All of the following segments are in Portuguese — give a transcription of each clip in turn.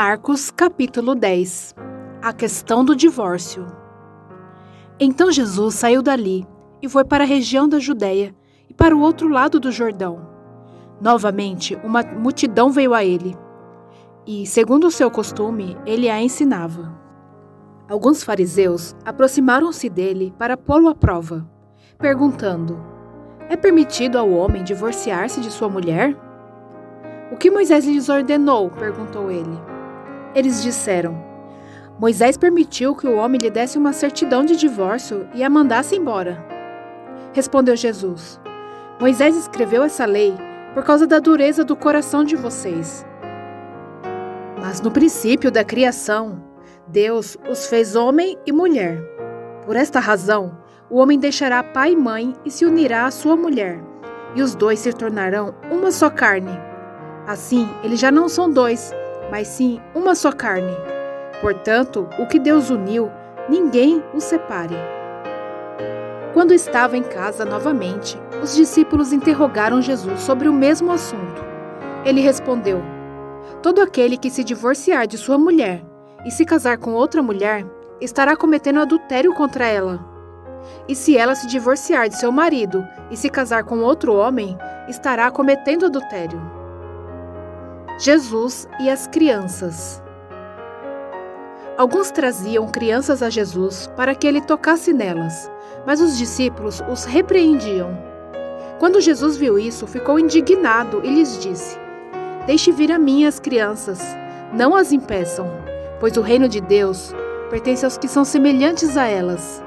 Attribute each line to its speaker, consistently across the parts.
Speaker 1: Marcos capítulo 10. A questão do divórcio. Então Jesus saiu dali e foi para a região da Judéia e para o outro lado do Jordão. Novamente, uma multidão veio a ele e, segundo o seu costume, ele a ensinava. Alguns fariseus aproximaram-se dele para pô-lo à prova, perguntando: é permitido ao homem divorciar-se de sua mulher? O que Moisés lhes ordenou? Perguntou ele. Eles disseram: Moisés permitiu que o homem lhe desse uma certidão de divórcio e a mandasse embora. Respondeu Jesus: Moisés escreveu essa lei por causa da dureza do coração de vocês. Mas no princípio da criação, Deus os fez homem e mulher. Por esta razão, o homem deixará pai e mãe e se unirá à sua mulher, e os dois se tornarão uma só carne. Assim, eles já não são dois, mas sim uma só carne. Portanto, o que Deus uniu, ninguém o separe. Quando estava em casa novamente, os discípulos interrogaram Jesus sobre o mesmo assunto. Ele respondeu: todo aquele que se divorciar de sua mulher e se casar com outra mulher, estará cometendo adultério contra ela. E se ela se divorciar de seu marido e se casar com outro homem, estará cometendo adultério. Jesus e as crianças. Alguns traziam crianças a Jesus para que ele tocasse nelas, mas os discípulos os repreendiam. Quando Jesus viu isso, ficou indignado e lhes disse: deixe vir a mim as crianças, não as impeçam, pois o reino de Deus pertence aos que são semelhantes a elas.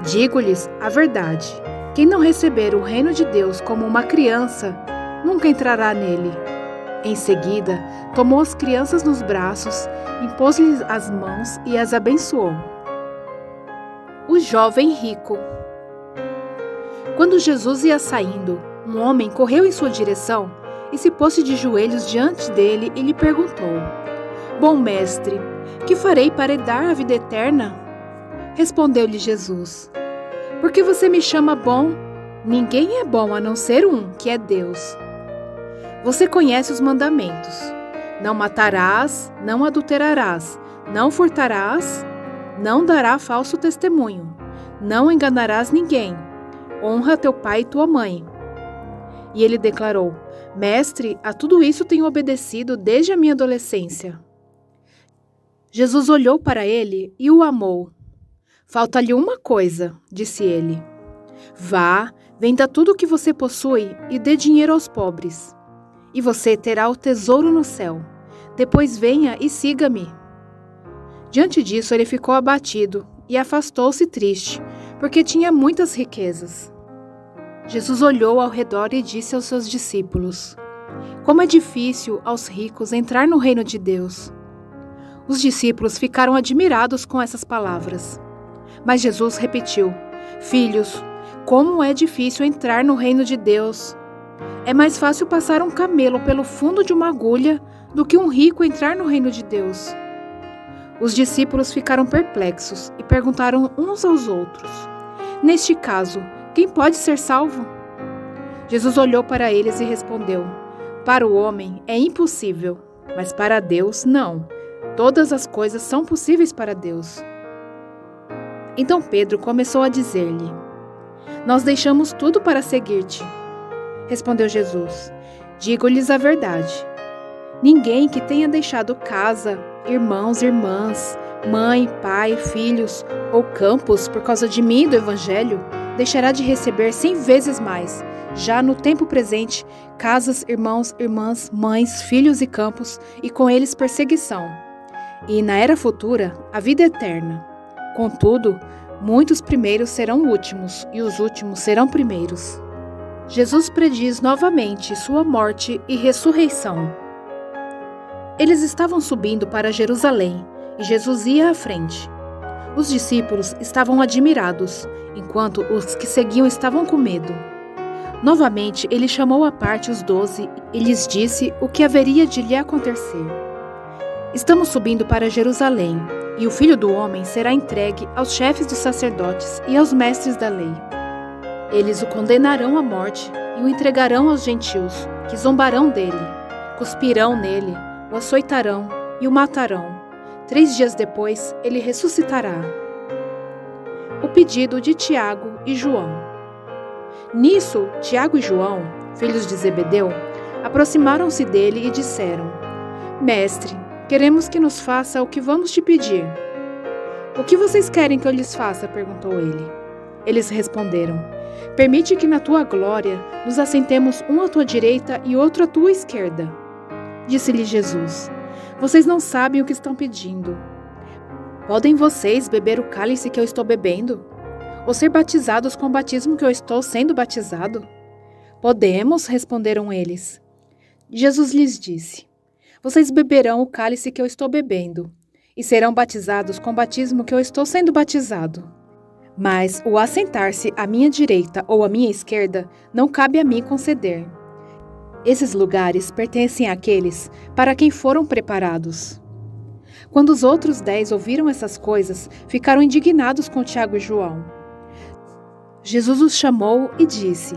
Speaker 1: Digo-lhes a verdade: quem não receber o reino de Deus como uma criança, nunca entrará nele. Em seguida, tomou as crianças nos braços, impôs-lhes as mãos e as abençoou. O jovem rico. Quando Jesus ia saindo, um homem correu em sua direção e se pôs de joelhos diante dele e lhe perguntou: bom mestre, que farei para herdar a vida eterna? Respondeu-lhe Jesus: por que você me chama bom? Ninguém é bom a não ser um, que é Deus. Você conhece os mandamentos: não matarás, não adulterarás, não furtarás, não dará falso testemunho, não enganarás ninguém, honra teu pai e tua mãe. E ele declarou: mestre, a tudo isso tenho obedecido desde a minha adolescência. Jesus olhou para ele e o amou. Falta-lhe uma coisa, disse ele. Vá, venda tudo o que você possui e dê dinheiro aos pobres, e você terá o tesouro no céu. Depois venha e siga-me. Diante disso, ele ficou abatido e afastou-se triste, porque tinha muitas riquezas. Jesus olhou ao redor e disse aos seus discípulos: como é difícil aos ricos entrar no reino de Deus. Os discípulos ficaram admirados com essas palavras. Mas Jesus repetiu: filhos, como é difícil entrar no reino de Deus. É mais fácil passar um camelo pelo fundo de uma agulha do que um rico entrar no reino de Deus. Os discípulos ficaram perplexos e perguntaram uns aos outros: neste caso, quem pode ser salvo? Jesus olhou para eles e respondeu: para o homem é impossível, mas para Deus não. Todas as coisas são possíveis para Deus. Então Pedro começou a dizer-lhe: nós deixamos tudo para seguir-te. Respondeu Jesus: digo-lhes a verdade. Ninguém que tenha deixado casa, irmãos, irmãs, mãe, pai, filhos ou campos por causa de mim e do Evangelho, deixará de receber 100 vezes mais, já no tempo presente, casas, irmãos, irmãs, mães, filhos e campos, e com eles perseguição. E na era futura, a vida eterna. Contudo, muitos primeiros serão últimos, e os últimos serão primeiros. Jesus prediz novamente sua morte e ressurreição. Eles estavam subindo para Jerusalém, e Jesus ia à frente. Os discípulos estavam admirados, enquanto os que seguiam estavam com medo. Novamente, ele chamou à parte os 12 e lhes disse o que haveria de lhe acontecer. Estamos subindo para Jerusalém, e o Filho do Homem será entregue aos chefes dos sacerdotes e aos mestres da lei. Eles o condenarão à morte e o entregarão aos gentios, que zombarão dele, cuspirão nele, o açoitarão e o matarão. 3 dias depois, ele ressuscitará. O pedido de Tiago e João. Nisso, Tiago e João, filhos de Zebedeu, aproximaram-se dele e disseram: Mestre, queremos que nos faça o que vamos te pedir. O que vocês querem que eu lhes faça? Perguntou ele. Eles responderam: Permite que na tua glória nos assentemos um à tua direita e outro à tua esquerda. Disse-lhe Jesus: Vocês não sabem o que estão pedindo. Podem vocês beber o cálice que eu estou bebendo? Ou ser batizados com o batismo que eu estou sendo batizado? Podemos, responderam eles. Jesus lhes disse: Vocês beberão o cálice que eu estou bebendo, e serão batizados com o batismo que eu estou sendo batizado. Mas o assentar-se à minha direita ou à minha esquerda não cabe a mim conceder. Esses lugares pertencem àqueles para quem foram preparados. Quando os outros 10 ouviram essas coisas, ficaram indignados com Tiago e João. Jesus os chamou e disse: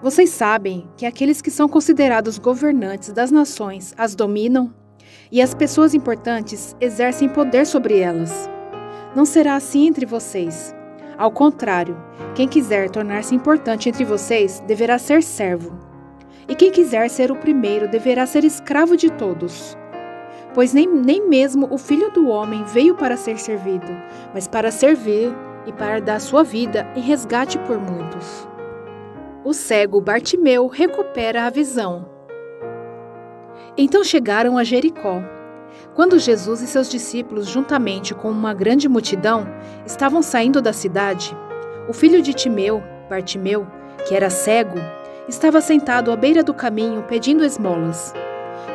Speaker 1: Vocês sabem que aqueles que são considerados governantes das nações as dominam, e as pessoas importantes exercem poder sobre elas. Não será assim entre vocês. Ao contrário, quem quiser tornar-se importante entre vocês deverá ser servo. E quem quiser ser o primeiro deverá ser escravo de todos. Pois nem mesmo o Filho do Homem veio para ser servido, mas para servir e para dar sua vida em resgate por muitos. O cego Bartimeu recupera a visão. Então chegaram a Jericó. Quando Jesus e seus discípulos, juntamente com uma grande multidão, estavam saindo da cidade, o filho de Timeu, Bartimeu, que era cego, estava sentado à beira do caminho pedindo esmolas.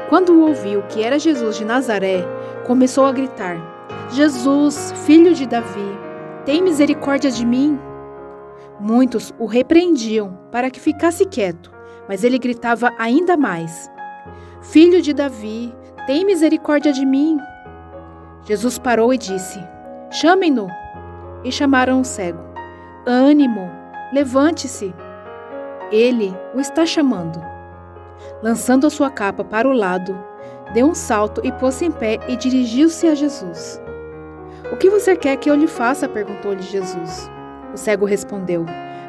Speaker 1: Quando ouviu que era Jesus de Nazaré, começou a gritar: Jesus, filho de Davi, tem misericórdia de mim? Muitos o repreendiam para que ficasse quieto, mas ele gritava ainda mais: Filho de Davi, tem misericórdia de mim? Jesus parou e disse: Chamem-no. E chamaram o cego. Ânimo, levante-se. Ele o está chamando. Lançando a sua capa para o lado, deu um salto e pôs-se em pé e dirigiu-se a Jesus. O que você quer que eu lhe faça? Perguntou-lhe Jesus. O cego respondeu: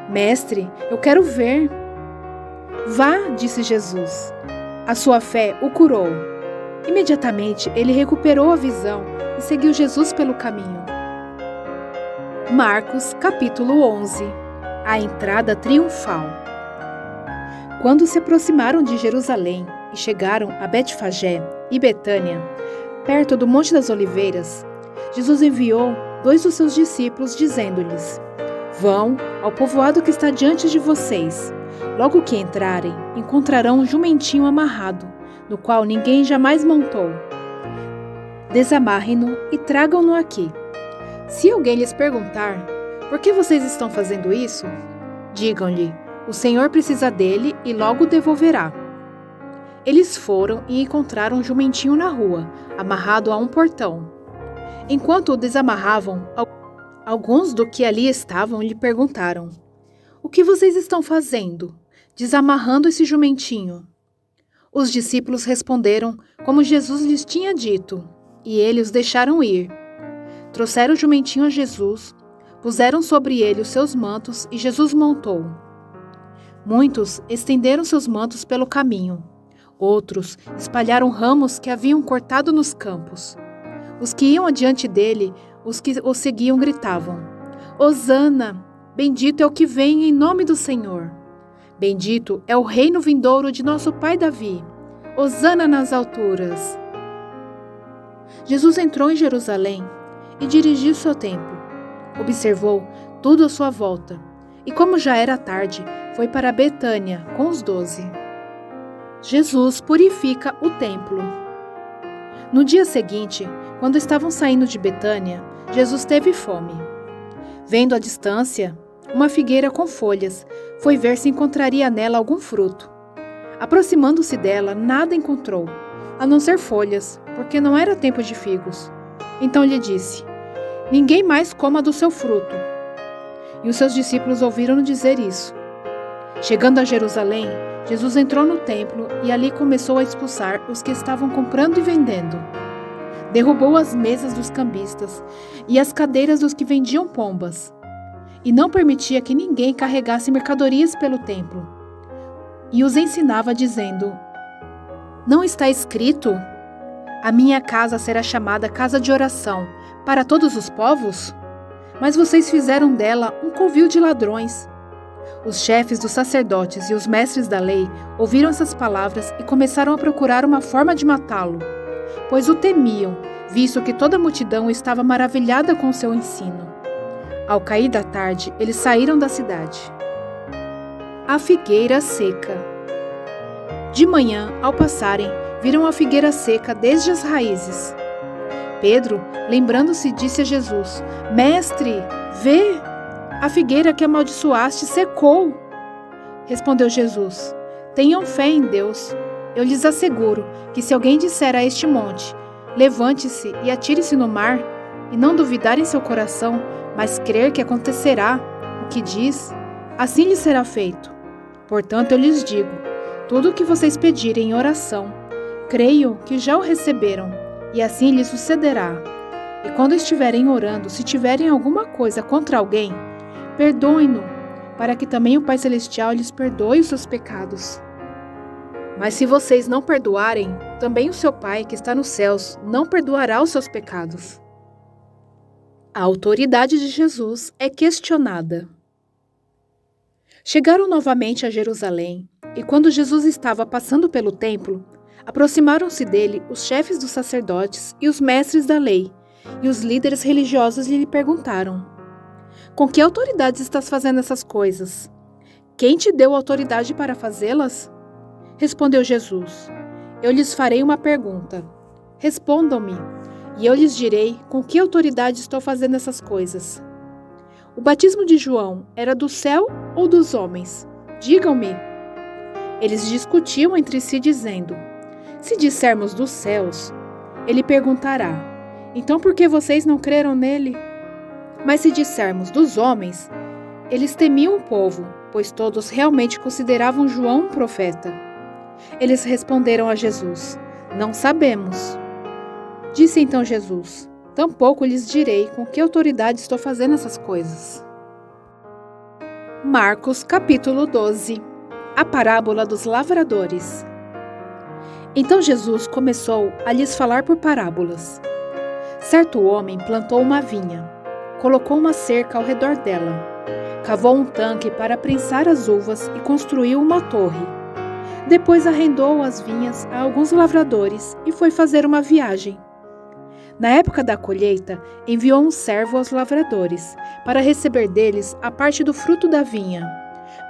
Speaker 1: Mestre, eu quero ver. Vá, disse Jesus. A sua fé o curou. Imediatamente ele recuperou a visão e seguiu Jesus pelo caminho. Marcos, capítulo 11. A entrada triunfal. Quando se aproximaram de Jerusalém e chegaram a Betfagé e Betânia, perto do Monte das Oliveiras, Jesus enviou 2 dos seus discípulos, dizendo-lhes: Vão ao povoado que está diante de vocês. Logo que entrarem, encontrarão um jumentinho amarrado, no qual ninguém jamais montou. Desamarrem-no e tragam-no aqui. Se alguém lhes perguntar: Por que vocês estão fazendo isso? Digam-lhe: O Senhor precisa dele e logo o devolverá. Eles foram e encontraram um jumentinho na rua, amarrado a um portão. Enquanto o desamarravam, alguns do que ali estavam lhe perguntaram: O que vocês estão fazendo, desamarrando esse jumentinho? Os discípulos responderam como Jesus lhes tinha dito, e ele os deixaram ir. Trouxeram o jumentinho a Jesus, puseram sobre ele os seus mantos e Jesus montou. Muitos estenderam seus mantos pelo caminho. Outros espalharam ramos que haviam cortado nos campos. Os que iam adiante dele, os que o seguiam gritavam: Hosana! Bendito é o que vem em nome do Senhor. Bendito é o reino vindouro de nosso pai Davi. Hosana nas alturas. Jesus entrou em Jerusalém e dirigiu-se ao templo. Observou tudo à sua volta. E como já era tarde, foi para Betânia com os 12. Jesus purifica o templo. No dia seguinte, quando estavam saindo de Betânia, Jesus teve fome. Vendo à distância uma figueira com folhas, foi ver se encontraria nela algum fruto. Aproximando-se dela, nada encontrou, a não ser folhas, porque não era tempo de figos. Então lhe disse: Ninguém mais coma do seu fruto. E os seus discípulos ouviram-no dizer isso. Chegando a Jerusalém, Jesus entrou no templo e ali começou a expulsar os que estavam comprando e vendendo. Derrubou as mesas dos cambistas e as cadeiras dos que vendiam pombas, e não permitia que ninguém carregasse mercadorias pelo templo. E os ensinava dizendo: Não está escrito: A minha casa será chamada casa de oração para todos os povos? Mas vocês fizeram dela um covil de ladrões. Os chefes dos sacerdotes e os mestres da lei ouviram essas palavras e começaram a procurar uma forma de matá-lo, pois o temiam, visto que toda a multidão estava maravilhada com o seu ensino. Ao cair da tarde, eles saíram da cidade. A figueira seca. De manhã, ao passarem, viram a figueira seca desde as raízes. Pedro, lembrando-se, disse a Jesus: Mestre, vê! A figueira que amaldiçoaste secou. Respondeu Jesus: Tenham fé em Deus. Eu lhes asseguro que se alguém disser a este monte: Levante-se e atire-se no mar, e não duvidar em seu coração, mas crer que acontecerá o que diz, assim lhe será feito. Portanto, eu lhes digo: tudo o que vocês pedirem em oração, creio que já o receberam, e assim lhes sucederá. E quando estiverem orando, se tiverem alguma coisa contra alguém, perdoem-no, para que também o Pai Celestial lhes perdoe os seus pecados. Mas se vocês não perdoarem, também o seu Pai, que está nos céus, não perdoará os seus pecados. A autoridade de Jesus é questionada. Chegaram novamente a Jerusalém, e quando Jesus estava passando pelo templo, aproximaram-se dele os chefes dos sacerdotes e os mestres da lei, e os líderes religiosos lhe perguntaram: Com que autoridade estás fazendo essas coisas? Quem te deu autoridade para fazê-las? Respondeu Jesus: Eu lhes farei uma pergunta. Respondam-me, e eu lhes direi com que autoridade estou fazendo essas coisas. O batismo de João era do céu ou dos homens? Digam-me. Eles discutiam entre si, dizendo: Se dissermos dos céus, ele perguntará: Então por que vocês não creram nele? Mas se dissermos dos homens, eles temiam o povo, pois todos realmente consideravam João um profeta. Eles responderam a Jesus: Não sabemos. Disse então Jesus: Tampouco lhes direi com que autoridade estou fazendo essas coisas. Marcos capítulo 12. A parábola dos lavradores. Então Jesus começou a lhes falar por parábolas. Certo homem plantou uma vinha, colocou uma cerca ao redor dela, cavou um tanque para prensar as uvas e construiu uma torre. Depois arrendou as vinhas a alguns lavradores e foi fazer uma viagem. Na época da colheita, enviou um servo aos lavradores, para receber deles a parte do fruto da vinha.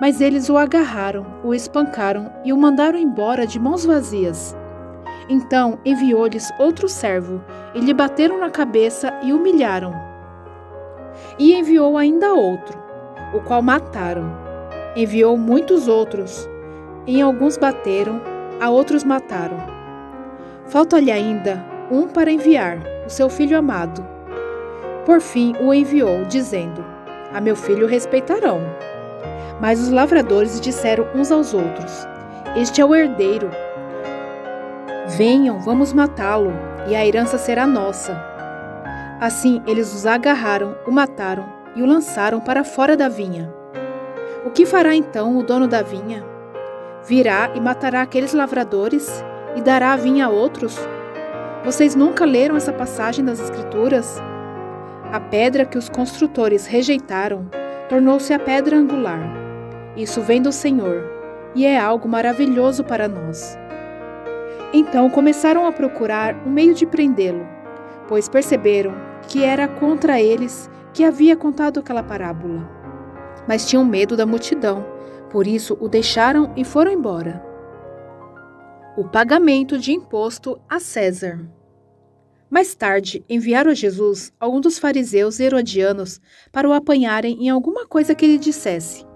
Speaker 1: Mas eles o agarraram, o espancaram e o mandaram embora de mãos vazias. Então enviou-lhes outro servo, e lhe bateram na cabeça e humilharam. E enviou ainda outro, o qual mataram. Enviou muitos outros, em alguns bateram, a outros mataram. Falta-lhe ainda um para enviar, o seu filho amado. Por fim o enviou, dizendo: A meu filho respeitarão. Mas os lavradores disseram uns aos outros: Este é o herdeiro. Venham, vamos matá-lo, e a herança será nossa. Assim eles os agarraram, o mataram e o lançaram para fora da vinha. O que fará então o dono da vinha? Virá e matará aqueles lavradores e dará a vinha a outros? Vocês nunca leram essa passagem das Escrituras? A pedra que os construtores rejeitaram tornou-se a pedra angular. Isso vem do Senhor, e é algo maravilhoso para nós. Então começaram a procurar um meio de prendê-lo, pois perceberam que era contra eles que havia contado aquela parábola. Mas tinham medo da multidão, por isso o deixaram e foram embora. O pagamento de imposto a César. Mais tarde, enviaram a Jesus alguns dos fariseus e herodianos para o apanharem em alguma coisa que ele dissesse.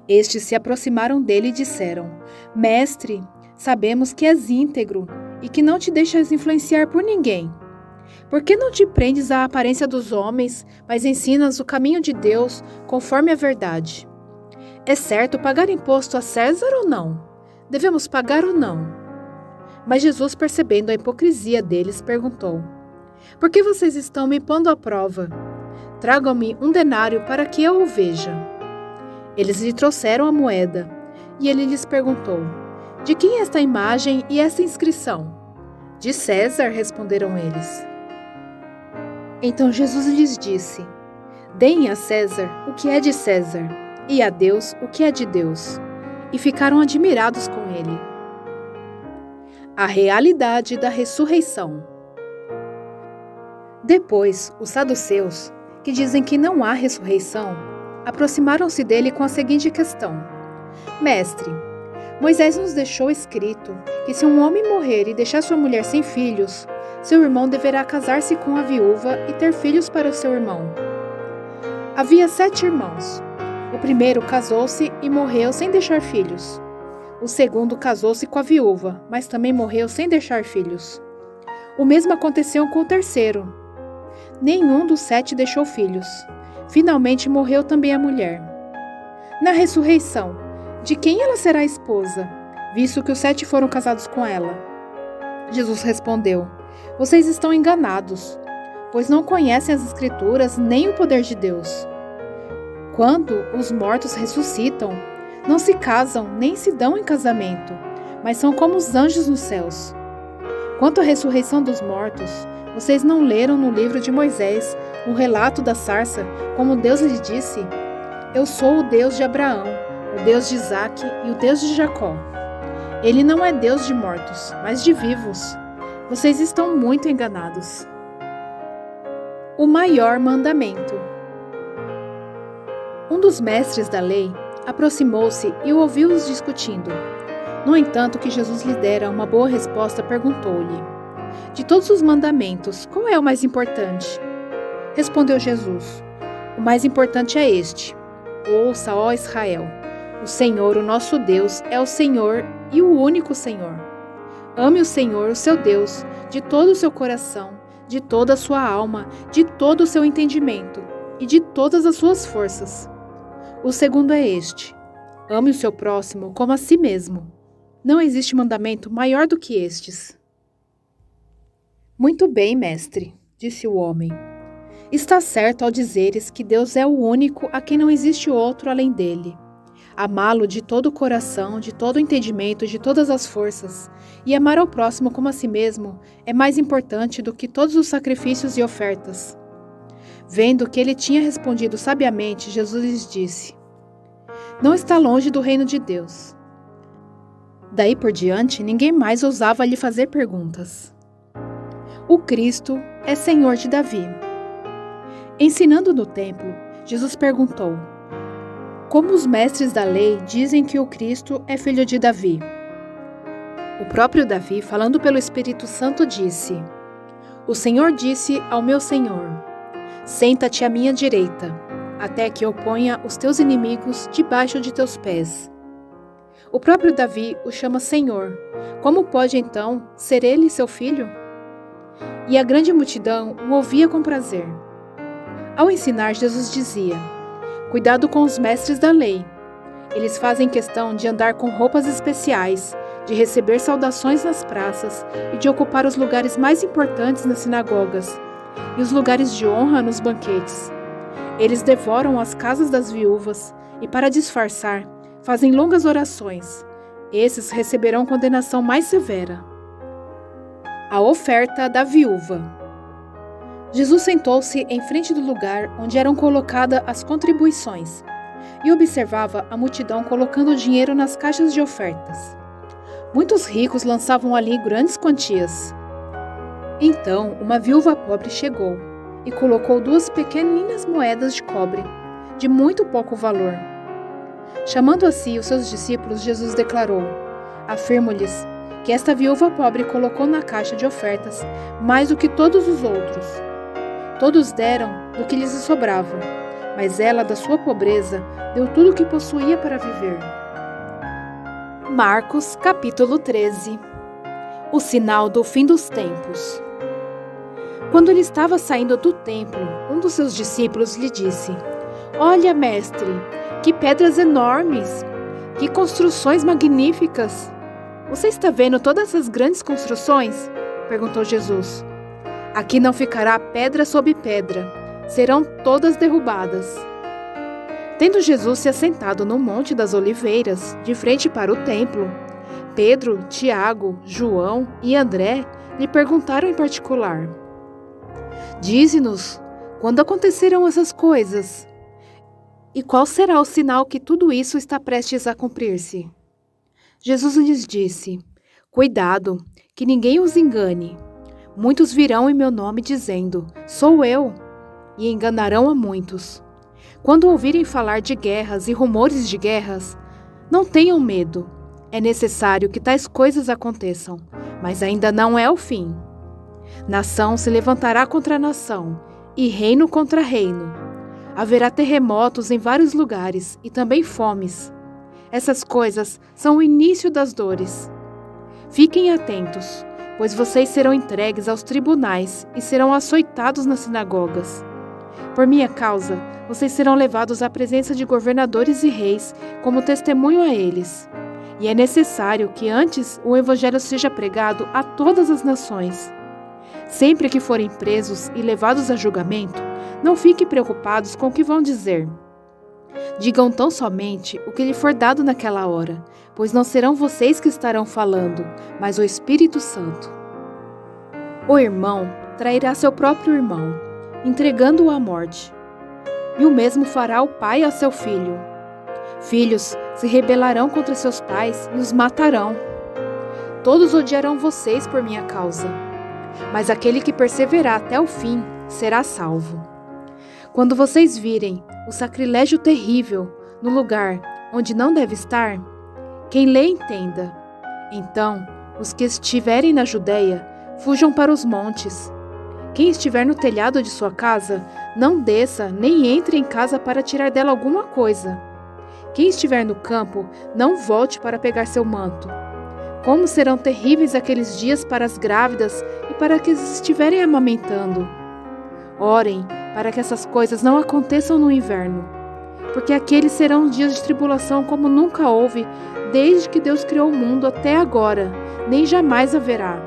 Speaker 1: Estes se aproximaram dele e disseram: Mestre, sabemos que és íntegro e que não te deixas influenciar por ninguém. Por que não te prendes à aparência dos homens, mas ensinas o caminho de Deus conforme a verdade? É certo pagar imposto a César ou não? Devemos pagar ou não? Mas Jesus, percebendo a hipocrisia deles, perguntou: Por que vocês estão me pondo à prova? Tragam-me um denário para que eu o veja. Eles lhe trouxeram a moeda, e ele lhes perguntou: De quem é esta imagem e esta inscrição? De César, responderam eles. Então Jesus lhes disse: Deem a César o que é de César, e a Deus o que é de Deus. E ficaram admirados com ele. A realidade da ressurreição. Depois, os saduceus, que dizem que não há ressurreição, aproximaram-se dele com a seguinte questão: Mestre, Moisés nos deixou escrito que se um homem morrer e deixar sua mulher sem filhos, seu irmão deverá casar-se com a viúva e ter filhos para o seu irmão. Havia 7 irmãos. O primeiro casou-se e morreu sem deixar filhos. O segundo casou-se com a viúva, mas também morreu sem deixar filhos. O mesmo aconteceu com o terceiro. Nenhum dos 7 deixou filhos. Finalmente morreu também a mulher. Na ressurreição, de quem ela será esposa, visto que os 7 foram casados com ela? Jesus respondeu: Vocês estão enganados, pois não conhecem as Escrituras nem o poder de Deus. Quando os mortos ressuscitam, não se casam nem se dão em casamento, mas são como os anjos nos céus. Quanto à ressurreição dos mortos, vocês não leram no livro de Moisés, no relato da sarça, como Deus lhe disse: Eu sou o Deus de Abraão, o Deus de Isaque e o Deus de Jacó. Ele não é Deus de mortos, mas de vivos. Vocês estão muito enganados. O maior mandamento. Um dos mestres da lei aproximou-se e o ouviu-os discutindo. No entanto, que Jesus lhe dera uma boa resposta, perguntou-lhe: De todos os mandamentos, qual é o mais importante? Respondeu Jesus: O mais importante é este: Ouça, ó Israel, o Senhor, o nosso Deus, é o Senhor e o único Senhor. Ame o Senhor, o seu Deus, de todo o seu coração, de toda a sua alma, de todo o seu entendimento e de todas as suas forças. O segundo é este: ame o seu próximo como a si mesmo. Não existe mandamento maior do que estes. Muito bem, mestre, disse o homem. Está certo ao dizeres que Deus é o único a quem não existe outro além dele. Amá-lo de todo o coração, de todo o entendimento, de todas as forças, e amar ao próximo como a si mesmo é mais importante do que todos os sacrifícios e ofertas. Vendo que ele tinha respondido sabiamente, Jesus lhes disse: Não está longe do reino de Deus. Daí por diante, ninguém mais ousava lhe fazer perguntas. O Cristo é Senhor de Davi. Ensinando no templo, Jesus perguntou: Como os mestres da lei dizem que o Cristo é filho de Davi? O próprio Davi, falando pelo Espírito Santo, disse: O Senhor disse ao meu Senhor: Senta-te à minha direita, até que eu ponha os teus inimigos debaixo de teus pés. O próprio Davi o chama Senhor. Como pode então ser ele seu filho? E a grande multidão o ouvia com prazer. Ao ensinar, Jesus dizia: Cuidado com os mestres da lei. Eles fazem questão de andar com roupas especiais, de receber saudações nas praças e de ocupar os lugares mais importantes nas sinagogas e os lugares de honra nos banquetes. Eles devoram as casas das viúvas e, para disfarçar, fazem longas orações. Esses receberão condenação mais severa. A oferta da viúva. Jesus sentou-se em frente do lugar onde eram colocadas as contribuições e observava a multidão colocando o dinheiro nas caixas de ofertas. Muitos ricos lançavam ali grandes quantias. Então, uma viúva pobre chegou e colocou 2 pequeninas moedas de cobre, de muito pouco valor. Chamando a si os seus discípulos, Jesus declarou: Afirmo-lhes que esta viúva pobre colocou na caixa de ofertas mais do que todos os outros. Todos deram do que lhes sobrava, mas ela, da sua pobreza, deu tudo o que possuía para viver. Marcos, capítulo 13. O sinal do fim dos tempos. Quando ele estava saindo do templo, um dos seus discípulos lhe disse: Olha, mestre, que pedras enormes! Que construções magníficas! Você está vendo todas essas grandes construções? Perguntou Jesus. Aqui não ficará pedra sobre pedra, serão todas derrubadas. Tendo Jesus se assentado no Monte das Oliveiras, de frente para o templo, Pedro, Tiago, João e André lhe perguntaram em particular: Dize-nos, quando acontecerão essas coisas? E qual será o sinal que tudo isso está prestes a cumprir-se? Jesus lhes disse: Cuidado, que ninguém os engane. Muitos virão em meu nome dizendo: Sou eu, e enganarão a muitos. Quando ouvirem falar de guerras e rumores de guerras, não tenham medo. É necessário que tais coisas aconteçam, mas ainda não é o fim. Nação se levantará contra nação, e reino contra reino. Haverá terremotos em vários lugares e também fomes. Essas coisas são o início das dores. Fiquem atentos, pois vocês serão entregues aos tribunais e serão açoitados nas sinagogas. Por minha causa, vocês serão levados à presença de governadores e reis como testemunho a eles. E é necessário que antes o evangelho seja pregado a todas as nações. Sempre que forem presos e levados a julgamento, não fiquem preocupados com o que vão dizer. Digam tão somente o que lhe for dado naquela hora, pois não serão vocês que estarão falando, mas o Espírito Santo. O irmão trairá seu próprio irmão, entregando-o à morte. E o mesmo fará o pai a seu filho. Filhos se rebelarão contra seus pais e os matarão. Todos odiarão vocês por minha causa, mas aquele que perseverar até o fim será salvo. Quando vocês virem o sacrilégio terrível no lugar onde não deve estar, quem lê entenda. Então, os que estiverem na Judeia, fujam para os montes. Quem estiver no telhado de sua casa, não desça nem entre em casa para tirar dela alguma coisa. Quem estiver no campo, não volte para pegar seu manto. Como serão terríveis aqueles dias para as grávidas e para as que estiverem amamentando. Orem para que essas coisas não aconteçam no inverno, porque aqueles serão dias de tribulação como nunca houve, desde que Deus criou o mundo até agora, nem jamais haverá.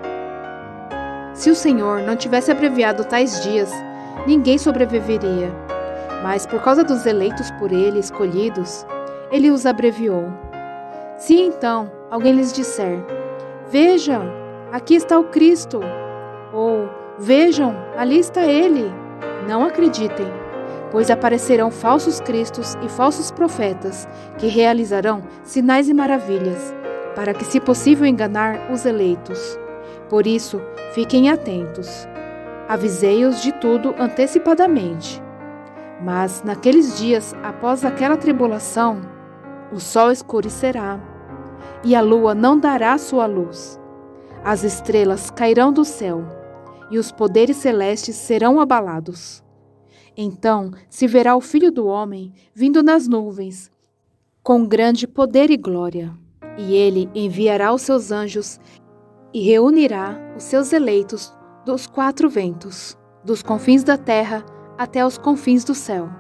Speaker 1: Se o Senhor não tivesse abreviado tais dias, ninguém sobreviveria. Mas por causa dos eleitos por Ele escolhidos, Ele os abreviou. Se então alguém lhes disser: Vejam, aqui está o Cristo, ou Vejam, ali está Ele, não acreditem, pois aparecerão falsos cristos e falsos profetas, que realizarão sinais e maravilhas, para que, se possível, enganar os eleitos. Por isso, fiquem atentos. Avisei-os de tudo antecipadamente. Mas, naqueles dias, após aquela tribulação, o sol escurecerá, e a lua não dará sua luz. As estrelas cairão do céu, e os poderes celestes serão abalados. Então se verá o Filho do Homem vindo nas nuvens, com grande poder e glória. E ele enviará os seus anjos e reunirá os seus eleitos dos quatro ventos, dos confins da terra até os confins do céu.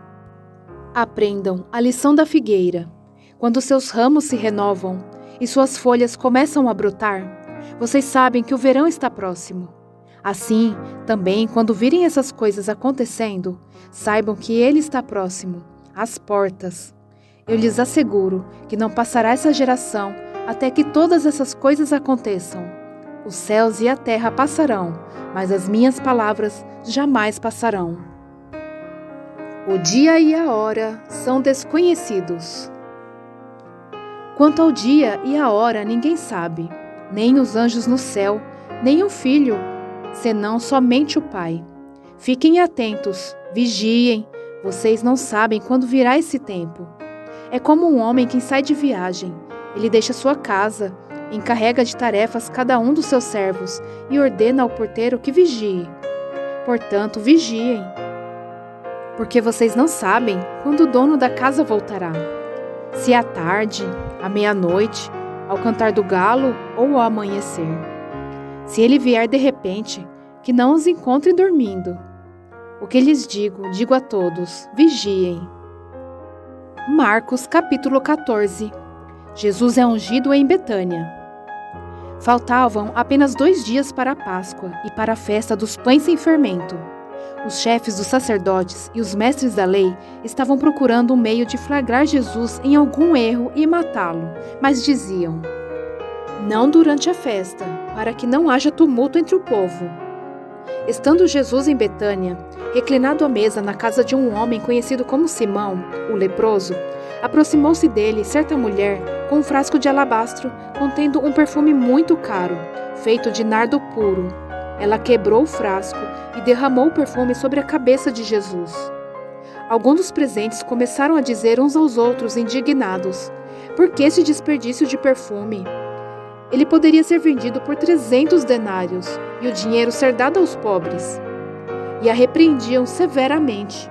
Speaker 1: Aprendam a lição da figueira. Quando seus ramos se renovam e suas folhas começam a brotar, vocês sabem que o verão está próximo. Assim, também, quando virem essas coisas acontecendo, saibam que ele está próximo, às portas. Eu lhes asseguro que não passará essa geração até que todas essas coisas aconteçam. Os céus e a terra passarão, mas as minhas palavras jamais passarão. O dia e a hora são desconhecidos. Quanto ao dia e a hora ninguém sabe, nem os anjos no céu, nem o Filho, senão somente o Pai. Fiquem atentos, vigiem, vocês não sabem quando virá esse tempo. É como um homem que sai de viagem. Ele deixa sua casa, encarrega de tarefas cada um dos seus servos e ordena ao porteiro que vigie. Portanto, vigiem, porque vocês não sabem quando o dono da casa voltará. Se à tarde, à meia-noite, ao cantar do galo ou ao amanhecer. Se ele vier de repente, que não os encontre dormindo. O que lhes digo, digo a todos, vigiem. Marcos capítulo 14. Jesus é ungido em Betânia. Faltavam apenas 2 dias para a Páscoa e para a festa dos pães sem fermento. Os chefes dos sacerdotes e os mestres da lei estavam procurando um meio de flagrar Jesus em algum erro e matá-lo, mas diziam: não durante a festa, para que não haja tumulto entre o povo. Estando Jesus em Betânia, reclinado à mesa na casa de um homem conhecido como Simão, o leproso, aproximou-se dele certa mulher com um frasco de alabastro contendo um perfume muito caro, feito de nardo puro. Ela quebrou o frasco e derramou o perfume sobre a cabeça de Jesus. Alguns dos presentes começaram a dizer uns aos outros, indignados: por que esse desperdício de perfume? Ele poderia ser vendido por 300 denários e o dinheiro ser dado aos pobres. E a repreendiam severamente.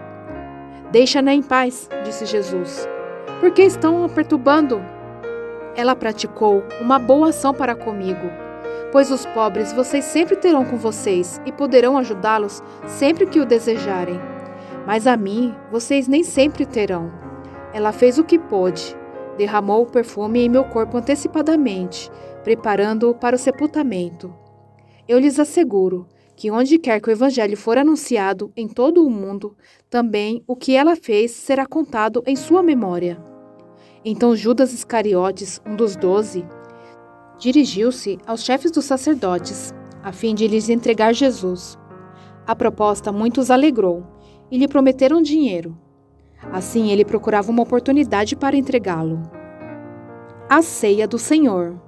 Speaker 1: Deixa-na em paz, disse Jesus. Por que estão a perturbando? Ela praticou uma boa ação para comigo, pois os pobres vocês sempre terão com vocês e poderão ajudá-los sempre que o desejarem. Mas a mim vocês nem sempre terão. Ela fez o que pôde, derramou o perfume em meu corpo antecipadamente, preparando-o para o sepultamento. Eu lhes asseguro que onde quer que o evangelho for anunciado em todo o mundo, também o que ela fez será contado em sua memória. Então Judas Iscariotes, um dos 12, dirigiu-se aos chefes dos sacerdotes, a fim de lhes entregar Jesus. A proposta muito os alegrou, e lhe prometeram dinheiro. Assim ele procurava uma oportunidade para entregá-lo. A ceia do Senhor.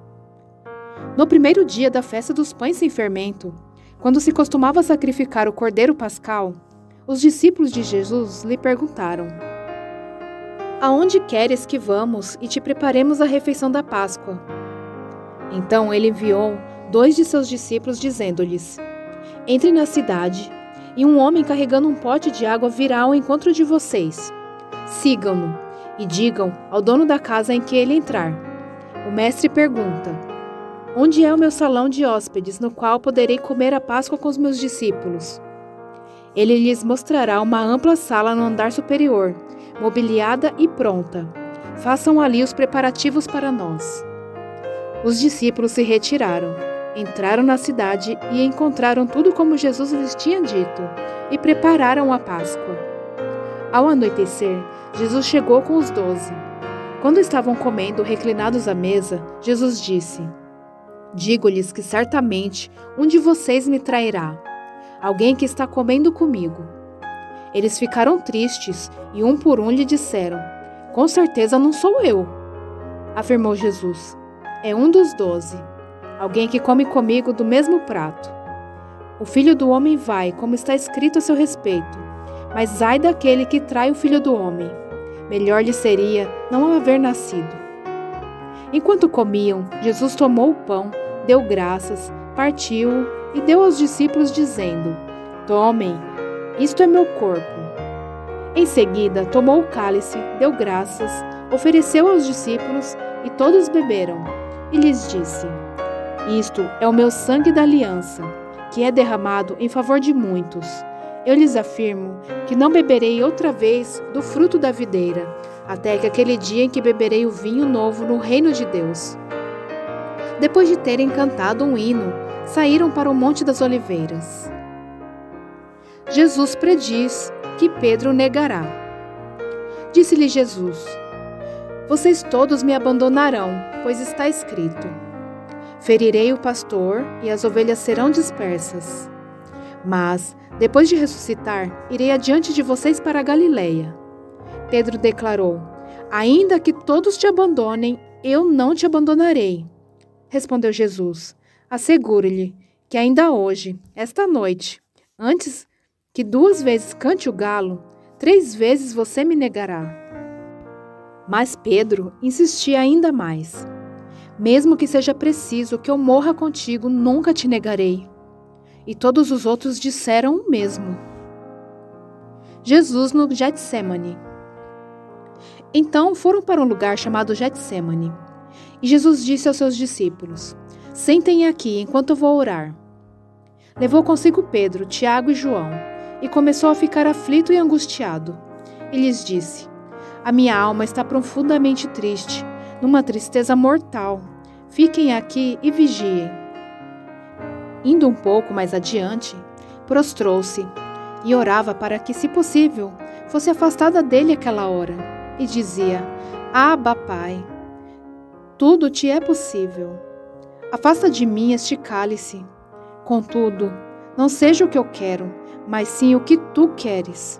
Speaker 1: No primeiro dia da festa dos pães sem fermento, quando se costumava sacrificar o cordeiro pascal, os discípulos de Jesus lhe perguntaram: aonde queres que vamos e te preparemos a refeição da Páscoa? Então ele enviou 2 de seus discípulos, dizendo-lhes: entrem na cidade, e um homem carregando um pote de água virá ao encontro de vocês. Sigam-no e digam ao dono da casa em que ele entrar: o mestre pergunta: onde é o meu salão de hóspedes, no qual poderei comer a Páscoa com os meus discípulos? Ele lhes mostrará uma ampla sala no andar superior, mobiliada e pronta. Façam ali os preparativos para nós. Os discípulos se retiraram, entraram na cidade e encontraram tudo como Jesus lhes tinha dito, e prepararam a Páscoa. Ao anoitecer, Jesus chegou com os 12. Quando estavam comendo reclinados à mesa, Jesus disse: digo-lhes que certamente um de vocês me trairá, alguém que está comendo comigo. Eles ficaram tristes e um por um lhe disseram: com certeza não sou eu. Afirmou Jesus: é um dos 12, alguém que come comigo do mesmo prato. O Filho do Homem vai, como está escrito a seu respeito, mas ai daquele que trai o Filho do Homem. Melhor lhe seria não haver nascido. Enquanto comiam, Jesus tomou o pão, deu graças, partiu-o e deu aos discípulos, dizendo: tomem, isto é meu corpo. Em seguida, tomou o cálice, deu graças, ofereceu aos discípulos e todos beberam. E lhes disse: isto é o meu sangue da aliança, que é derramado em favor de muitos. Eu lhes afirmo que não beberei outra vez do fruto da videira, até que aquele dia em que beberei o vinho novo no reino de Deus. Depois de terem cantado um hino, saíram para o Monte das Oliveiras. Jesus prediz que Pedro negará. Disse-lhe Jesus: vocês todos me abandonarão, pois está escrito: ferirei o pastor e as ovelhas serão dispersas. Mas, depois de ressuscitar, irei adiante de vocês para a Galileia. Pedro declarou: ainda que todos te abandonem, eu não te abandonarei. Respondeu Jesus: asseguro-lhe que ainda hoje, esta noite, antes que 2 vezes cante o galo, 3 vezes você me negará. Mas Pedro insistia ainda mais: mesmo que seja preciso que eu morra contigo, nunca te negarei. E todos os outros disseram o mesmo. Jesus no Getsêmani. Então foram para um lugar chamado Getsêmani. E Jesus disse aos seus discípulos: sentem aqui enquanto eu vou orar. Levou consigo Pedro, Tiago e João, e começou a ficar aflito e angustiado. E lhes disse: a minha alma está profundamente triste, numa tristeza mortal. fiquem aqui e vigiem. Indo um pouco mais adiante, prostrou-se e orava para que, se possível, fosse afastada dele aquela hora, e dizia: Abba, Pai, tudo te é possível. Afasta de mim este cálice. Contudo, não seja o que eu quero, mas sim o que tu queres.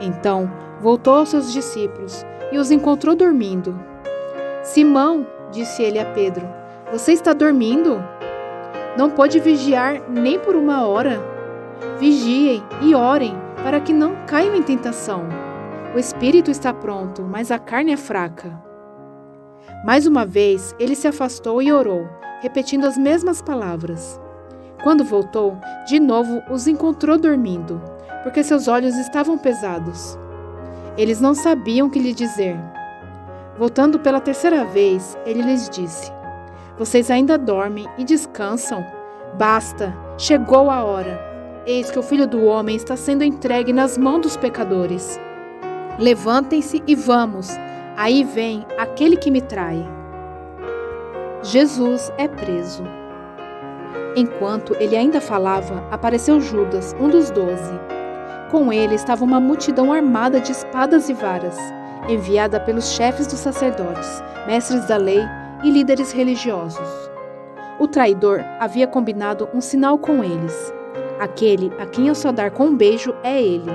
Speaker 1: Então voltou aos seus discípulos e os encontrou dormindo. Simão, disse ele a Pedro, você está dormindo? Não pode vigiar nem por uma hora? Vigiem e orem para que não caiam em tentação. O espírito está pronto, mas a carne é fraca. Mais uma vez, ele se afastou e orou, repetindo as mesmas palavras. Quando voltou, de novo os encontrou dormindo, porque seus olhos estavam pesados. Eles não sabiam o que lhe dizer. Voltando pela terceira vez, ele lhes disse: Vocês ainda dormem e descansam? Basta, chegou a hora. Eis que o Filho do Homem está sendo entregue nas mãos dos pecadores. Levantem-se e vamos. Aí vem aquele que me trai. Jesus é preso. Enquanto ele ainda falava, apareceu Judas, um dos 12. Com ele estava uma multidão armada de espadas e varas, enviada pelos chefes dos sacerdotes, mestres da lei e líderes religiosos. O traidor havia combinado um sinal com eles. Aquele a quem eu só dar com um beijo é ele.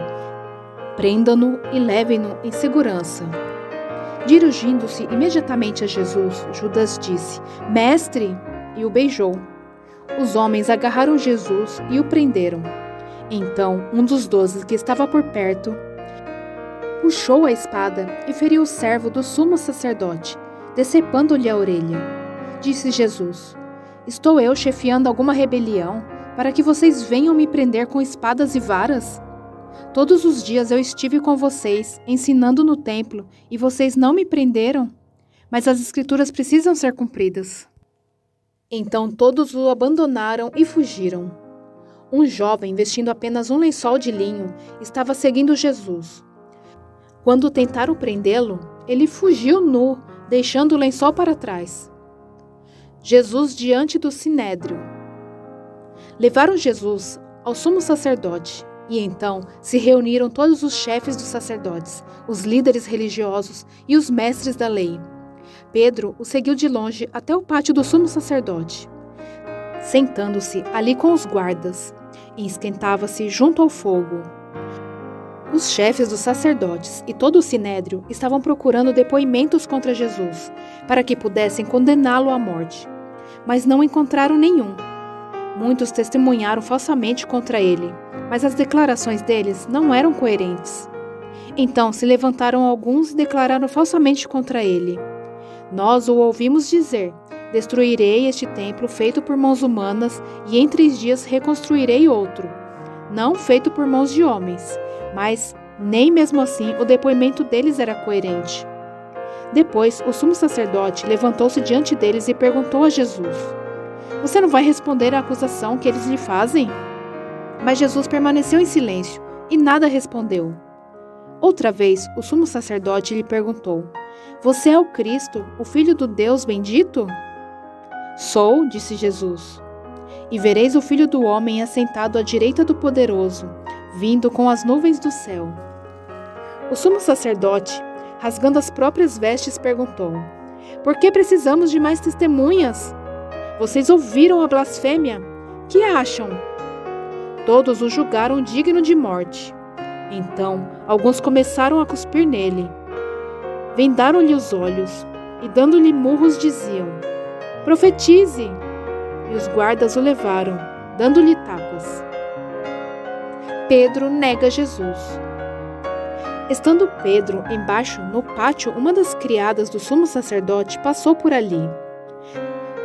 Speaker 1: Prendam-no e levem-no em segurança. Dirigindo-se imediatamente a Jesus, Judas disse: Mestre! E o beijou. Os homens agarraram Jesus e o prenderam. Então, um dos 12 que estava por perto puxou a espada e feriu o servo do sumo sacerdote, decepando-lhe a orelha. Disse Jesus: Estou eu chefiando alguma rebelião para que vocês venham me prender com espadas e varas? Todos os dias eu estive com vocês, ensinando no templo, e vocês não me prenderam? Mas as escrituras precisam ser cumpridas. Então todos o abandonaram e fugiram. Um jovem, vestindo apenas um lençol de linho, estava seguindo Jesus. Quando tentaram prendê-lo, ele fugiu nu, deixando o lençol para trás. Jesus diante do sinédrio. Levaram Jesus ao sumo sacerdote, e então se reuniram todos os chefes dos sacerdotes, os líderes religiosos e os mestres da lei. Pedro o seguiu de longe até o pátio do sumo sacerdote. Sentando-se ali com os guardas, e esquentava-se junto ao fogo. Os chefes dos sacerdotes e todo o sinédrio estavam procurando depoimentos contra Jesus, para que pudessem condená-lo à morte, mas não encontraram nenhum. Muitos testemunharam falsamente contra ele, mas as declarações deles não eram coerentes. Então se levantaram alguns e declararam falsamente contra ele: Nós o ouvimos dizer: Destruirei este templo feito por mãos humanas e em 3 dias reconstruirei outro, não feito por mãos de homens. Mas nem mesmo assim o depoimento deles era coerente. Depois o sumo sacerdote levantou-se diante deles e perguntou a Jesus: Você não vai responder à acusação que eles lhe fazem? Mas Jesus permaneceu em silêncio e nada respondeu. Outra vez o sumo sacerdote lhe perguntou: Você é o Cristo, o Filho do Deus bendito? Sou, disse Jesus. E vereis o Filho do Homem assentado à direita do Poderoso, vindo com as nuvens do céu. O sumo sacerdote, rasgando as próprias vestes, perguntou: Por que precisamos de mais testemunhas? Vocês ouviram a blasfêmia? Que acham? Todos o julgaram digno de morte. Então, alguns começaram a cuspir nele. Vendaram-lhe os olhos e, dando-lhe murros, diziam: Profetize! E os guardas o levaram, dando-lhe tapas. Pedro nega Jesus. Estando Pedro embaixo no pátio, uma das criadas do sumo sacerdote passou por ali.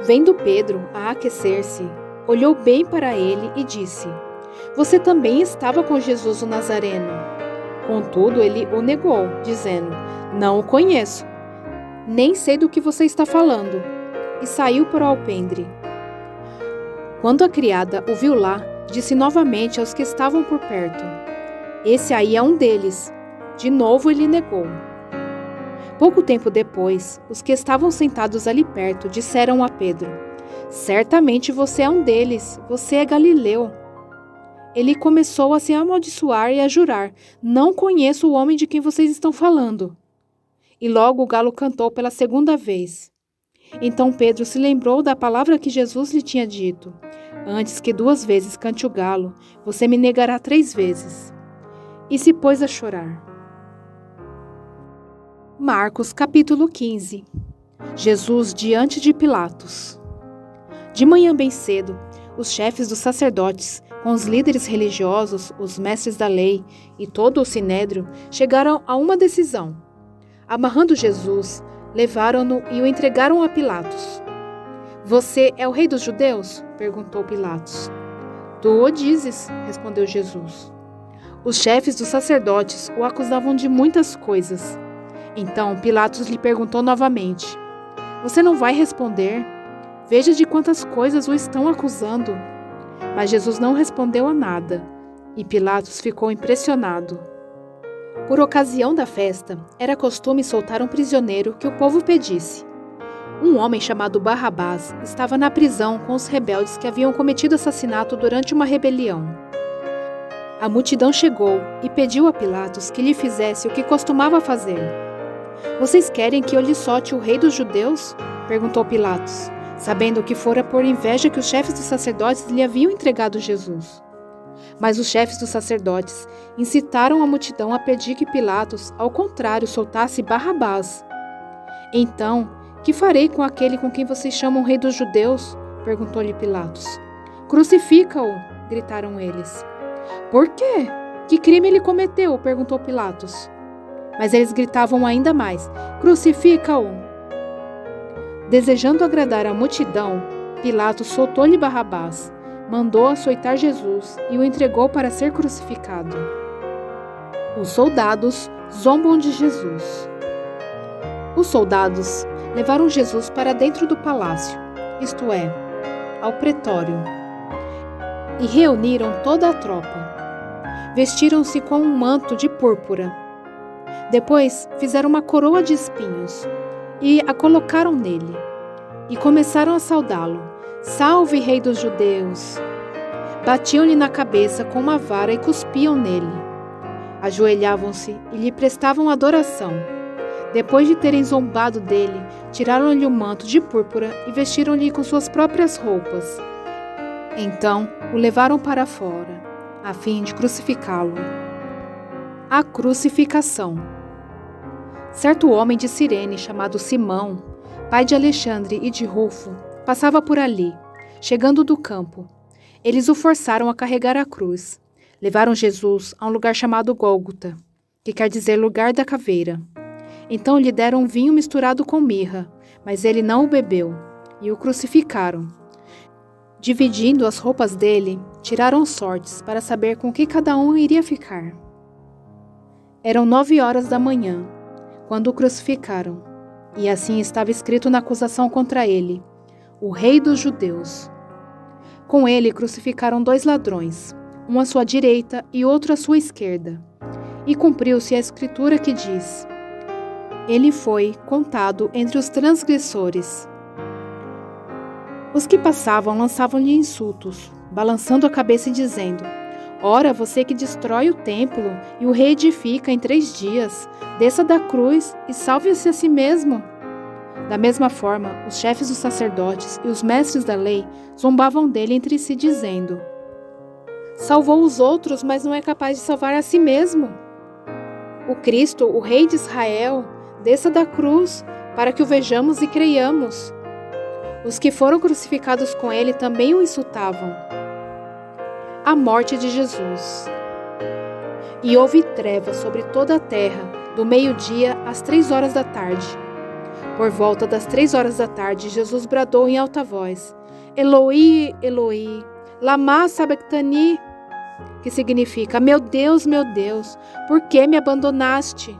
Speaker 1: Vendo Pedro a aquecer-se, olhou bem para ele e disse: Você também estava com Jesus o Nazareno. Contudo, ele o negou, dizendo: Não o conheço, nem sei do que você está falando. E saiu para o alpendre. Quando a criada o viu lá, disse novamente aos que estavam por perto: Esse aí é um deles. De novo ele negou. Pouco tempo depois, os que estavam sentados ali perto disseram a Pedro: Certamente você é um deles, você é Galileu. Ele começou a se amaldiçoar e a jurar: Não conheço o homem de quem vocês estão falando. E logo o galo cantou pela segunda vez. Então Pedro se lembrou da palavra que Jesus lhe tinha dito: Antes que 2 vezes cante o galo, você me negará 3 vezes. E se pôs a chorar. Marcos capítulo 15. Jesus diante de Pilatos. De manhã bem cedo, os chefes dos sacerdotes, com os líderes religiosos, os mestres da lei e todo o sinédrio, chegaram a uma decisão. Amarrando Jesus, levaram-no e o entregaram a Pilatos. Você é o rei dos judeus? Perguntou Pilatos. Tu o dizes, respondeu Jesus. Os chefes dos sacerdotes o acusavam de muitas coisas. Então Pilatos lhe perguntou novamente: Você não vai responder? Veja de quantas coisas o estão acusando. Mas Jesus não respondeu a nada, e Pilatos ficou impressionado. Por ocasião da festa, era costume soltar um prisioneiro que o povo pedisse. Um homem chamado Barrabás estava na prisão com os rebeldes que haviam cometido assassinato durante uma rebelião. A multidão chegou e pediu a Pilatos que lhe fizesse o que costumava fazer. Vocês querem que eu lhe solte o rei dos judeus? Perguntou Pilatos, sabendo que fora por inveja que os chefes dos sacerdotes lhe haviam entregado Jesus. Mas os chefes dos sacerdotes incitaram a multidão a pedir que Pilatos, ao contrário, soltasse Barrabás. Então, que farei com aquele com quem vocês chamam rei dos judeus? Perguntou-lhe Pilatos. Crucifica-o, gritaram eles. Por quê? Que crime ele cometeu? Perguntou Pilatos. Mas eles gritavam ainda mais: Crucifica-o! Desejando agradar a multidão, Pilatos soltou-lhe Barrabás, mandou açoitar Jesus e o entregou para ser crucificado. Os soldados zombam de Jesus. Os soldados levaram Jesus para dentro do palácio, isto é, ao pretório, e reuniram toda a tropa. Vestiram-se com um manto de púrpura. Depois fizeram uma coroa de espinhos e a colocaram nele. E começaram a saudá-lo: Salve, rei dos judeus! Batiam-lhe na cabeça com uma vara e cuspiam nele. Ajoelhavam-se e lhe prestavam adoração. Depois de terem zombado dele, tiraram-lhe o manto de púrpura e vestiram-lhe com suas próprias roupas. Então o levaram para fora, a fim de crucificá-lo. A crucificação. Certo homem de Cirene, chamado Simão, pai de Alexandre e de Rufo, passava por ali, chegando do campo. Eles o forçaram a carregar a cruz. Levaram Jesus a um lugar chamado Gólgota, que quer dizer lugar da caveira. Então lhe deram um vinho misturado com mirra, mas ele não o bebeu, e o crucificaram. Dividindo as roupas dele, tiraram sortes para saber com que cada um iria ficar. Eram 9 horas da manhã, quando o crucificaram, e assim estava escrito na acusação contra ele: o rei dos judeus. Com ele crucificaram 2 ladrões, um à sua direita e outro à sua esquerda. E cumpriu-se a escritura que diz: ele foi contado entre os transgressores. Os que passavam lançavam-lhe insultos, balançando a cabeça e dizendo: Ora, você que destrói o templo e o reedifica em 3 dias, desça da cruz e salve-se a si mesmo. Da mesma forma, os chefes dos sacerdotes e os mestres da lei zombavam dele entre si, dizendo: Salvou os outros, mas não é capaz de salvar a si mesmo. O Cristo, o Rei de Israel, desça da cruz, para que o vejamos e creiamos. Os que foram crucificados com ele também o insultavam. A morte de Jesus. E houve trevas sobre toda a terra, do meio-dia às 3 horas da tarde. Por volta das 3 horas da tarde, Jesus bradou em alta voz: Eloi, Eloi, lama sabachthani, que significa: meu Deus, por que me abandonaste?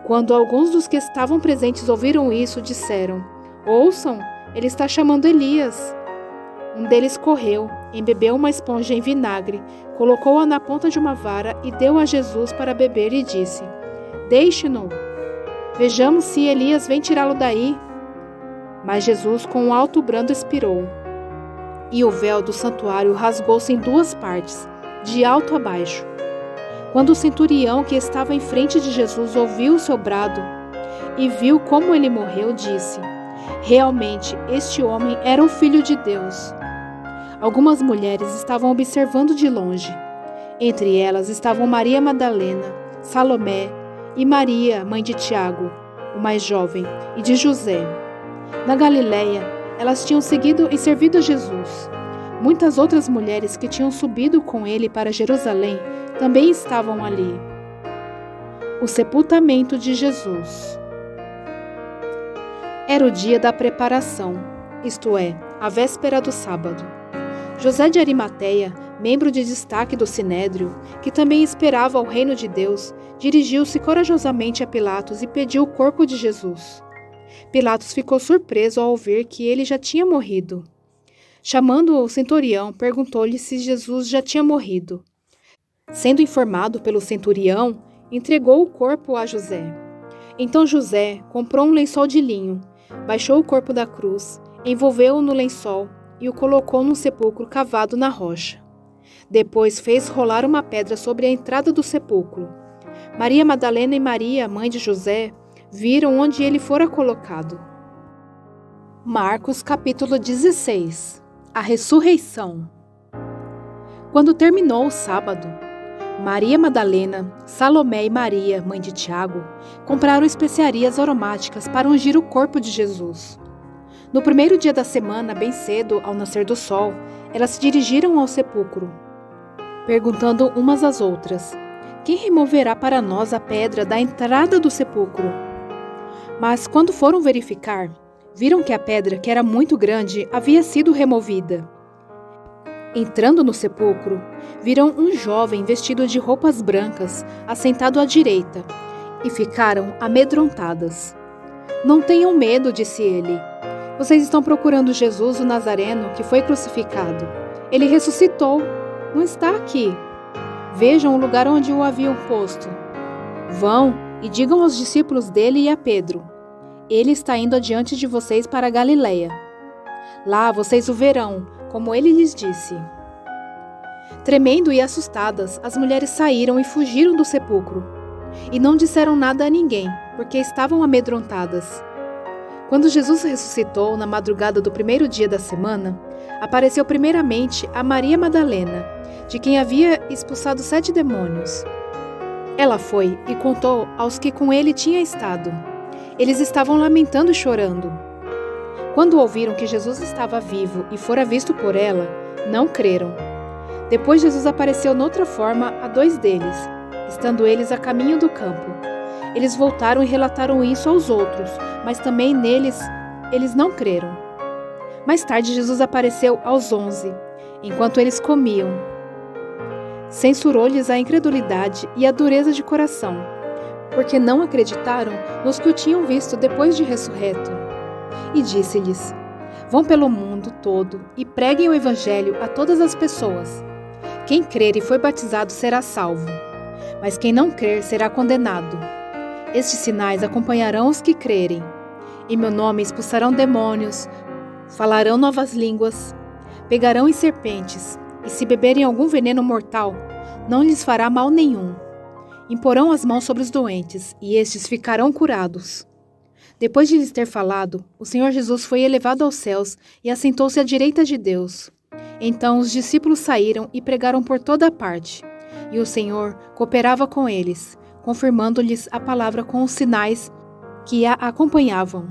Speaker 1: Quando alguns dos que estavam presentes ouviram isso, disseram: Ouçam, ele está chamando Elias. Um deles correu, embebeu uma esponja em vinagre, colocou-a na ponta de uma vara e deu a Jesus para beber e disse: Deixe-no. Vejamos se Elias vem tirá-lo daí. Mas Jesus, com um alto brando, expirou. E o véu do santuário rasgou-se em duas partes, de alto a baixo. Quando o centurião que estava em frente de Jesus ouviu o seu brado e viu como ele morreu, disse: realmente, este homem era o Filho de Deus. Algumas mulheres estavam observando de longe. Entre elas estavam Maria Madalena, Salomé e Maria, mãe de Tiago, o mais jovem, e de José. Na Galiléia, elas tinham seguido e servido a Jesus. Muitas outras mulheres que tinham subido com ele para Jerusalém também estavam ali. O sepultamento de Jesus. Era o dia da preparação, isto é, a véspera do sábado. José de Arimateia, membro de destaque do Sinédrio, que também esperava o reino de Deus, dirigiu-se corajosamente a Pilatos e pediu o corpo de Jesus. Pilatos ficou surpreso ao ver que ele já tinha morrido. Chamando o centurião, perguntou-lhe se Jesus já tinha morrido. Sendo informado pelo centurião, entregou o corpo a José. Então José comprou um lençol de linho, baixou o corpo da cruz, envolveu-o no lençol e o colocou num sepulcro cavado na rocha. Depois fez rolar uma pedra sobre a entrada do sepulcro. Maria Madalena e Maria, mãe de José, viram onde ele fora colocado. Marcos capítulo 16. A ressurreição. Quando terminou o sábado, Maria Madalena, Salomé e Maria, mãe de Tiago, compraram especiarias aromáticas para ungir o corpo de Jesus. No primeiro dia da semana, bem cedo, ao nascer do sol, elas se dirigiram ao sepulcro, perguntando umas às outras: quem removerá para nós a pedra da entrada do sepulcro? Mas quando foram verificar, viram que a pedra, que era muito grande, havia sido removida. Entrando no sepulcro, viram um jovem vestido de roupas brancas, assentado à direita, e ficaram amedrontadas. Não tenham medo, disse ele. Vocês estão procurando Jesus, o Nazareno, que foi crucificado. Ele ressuscitou. Não está aqui. Vejam o lugar onde o haviam posto. Vão e digam aos discípulos dele e a Pedro: ele está indo adiante de vocês para a Galiléia. Lá vocês o verão, como ele lhes disse. Tremendo e assustadas, as mulheres saíram e fugiram do sepulcro. E não disseram nada a ninguém, porque estavam amedrontadas. Quando Jesus ressuscitou na madrugada do primeiro dia da semana, apareceu primeiramente a Maria Madalena, de quem havia expulsado 7 demônios. Ela foi e contou aos que com ele tinha estado. Eles estavam lamentando e chorando. Quando ouviram que Jesus estava vivo e fora visto por ela, não creram. Depois Jesus apareceu noutra forma a 2 deles, estando eles a caminho do campo. Eles voltaram e relataram isso aos outros, mas também neles eles não creram. Mais tarde Jesus apareceu aos 11, enquanto eles comiam. Censurou-lhes a incredulidade e a dureza de coração, porque não acreditaram nos que o tinham visto depois de ressurreto. E disse-lhes: vão pelo mundo todo e preguem o evangelho a todas as pessoas. Quem crer e for batizado será salvo, mas quem não crer será condenado. Estes sinais acompanharão os que crerem. Em meu nome expulsarão demônios, falarão novas línguas, pegarão em serpentes, e se beberem algum veneno mortal, não lhes fará mal nenhum. Imporão as mãos sobre os doentes, e estes ficarão curados. Depois de lhes ter falado, o Senhor Jesus foi elevado aos céus e assentou-se à direita de Deus. Então os discípulos saíram e pregaram por toda a parte, e o Senhor cooperava com eles, confirmando-lhes a palavra com os sinais que a acompanhavam.